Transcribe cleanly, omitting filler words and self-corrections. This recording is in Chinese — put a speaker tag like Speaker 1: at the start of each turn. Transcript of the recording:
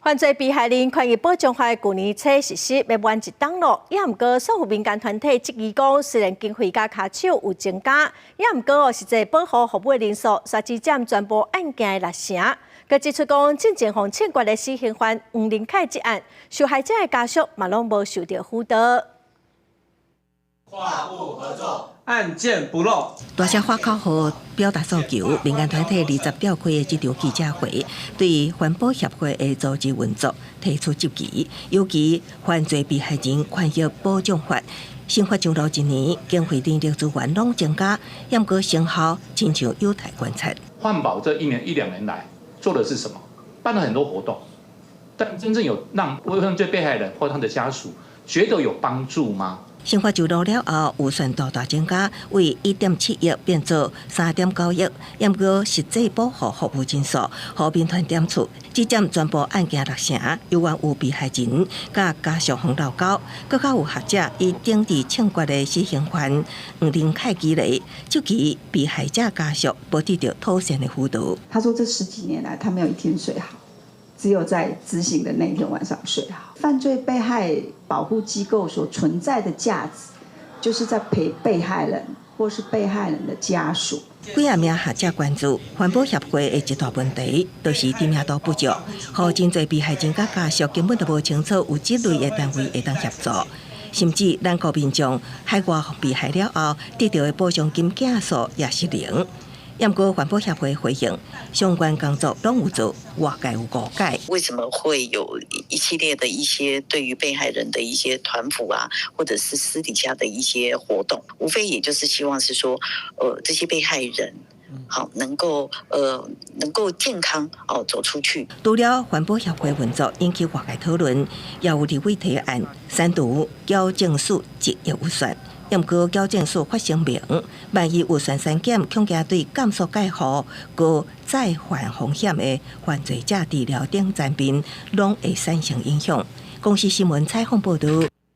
Speaker 1: 犯罪被害人权益保障法去年初实施，要满一档咯。也毋过，守护民间团体质疑讲，虽然经费甲卡手有增加，也毋过实际保护服务的人数却只占全部案件的60成。佮指出讲，进前方欠决的死刑犯黄仁凯一案，受害者的家属嘛拢无受到辅导。
Speaker 2: 跨部合作，案件不漏。
Speaker 3: 大声发口号表达诉求，民间团体20召开的这场记者会，对环保协会的组织运作提出质疑，尤其犯罪被害人权益保障法。新法上路1年，经费电力资源拢增加，也毋过成效亲像有待观察。
Speaker 4: 环保这1两年来做的是什么？办了很多活动，但真正有让犯罪被害人或他的家属觉得有帮助吗？
Speaker 3: 新法上路了后，预算大大增加，为1.7亿变做3.9亿，也毋过实际保护服务人数，和民团点出只占全部案件60成，有冤有被害人甲家属方闹交，更加有学者以顶治欠决的死刑犯黄仁凯举例，就其被害者家属无得到妥善的辅导。
Speaker 5: 他说这10几年来，他没有一天睡好。只有在执行的那一天晚上睡好。犯罪被害保护机构所存在的价值，就是在陪被害人或是被害人的家属。
Speaker 3: 几啊名学者关注环保协会的一大问题，就是知名度不足，和真侪被害人甲家属根本就无清楚有这类的单位会当协助，甚至咱国民众海外被害了后得到的补偿金件数也是0。也毋过环保协会回应，相关工作拢有做，外界有误解。
Speaker 6: 为什么会有一系列的一些对于被害人的一些团辅啊，或者是私底下的一些活动？无非也就是希望是说，这些被害人好能够健康走出去。
Speaker 3: 除了环保协会运作引起外界讨论，也有立委提案删除矫正署1亿预算。也毋过，矫正署发声明，万一预算删减，恐惊对减速介护、高再犯风险的犯罪者治疗等层面，拢会产生影响。公视新闻采访报道。